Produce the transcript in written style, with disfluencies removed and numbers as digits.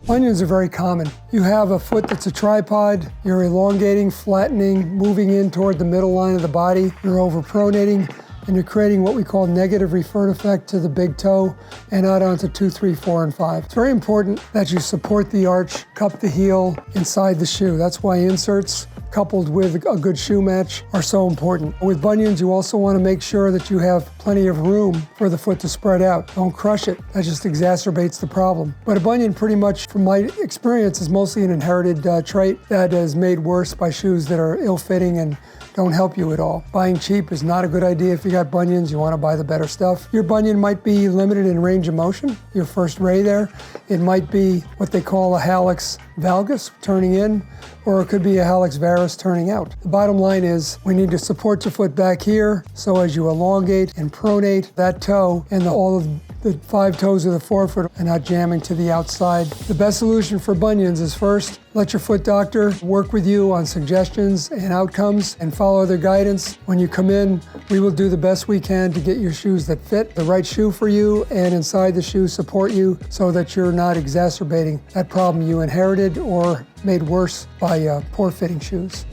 Bunions are very common. You have a foot that's a tripod, you're elongating, flattening, moving in toward the middle line of the body, you're overpronating, and you're creating what we call negative referred effect to the big toe and out onto 2, 3, 4, and 5. It's very important that you support the arch, cup the heel inside the shoe. That's why inserts coupled with a good shoe match are so important. With bunions, you also want to make sure that you have plenty of room for the foot to spread out. Don't crush it. That just exacerbates the problem. But a bunion, pretty much from my experience, is mostly an inherited trait that is made worse by shoes that are ill-fitting and don't help you at all. Buying cheap is not a good idea if you got bunions. You want to buy the better stuff. Your bunion might be limited in range of motion, your first ray there. It might be what they call a hallux valgus, turning in, or it could be a hallux varus turning out. The bottom line is we need to support your foot back here so as you elongate and pronate that toe and all of the 5 toes of the forefoot are not jamming to the outside. The best solution for bunions is first, let your foot doctor work with you on suggestions and outcomes and follow their guidance. When you come in, we will do the best we can to get your shoes that fit, the right shoe for you, and inside the shoe support you so that you're not exacerbating that problem you inherited or made worse by poor fitting shoes.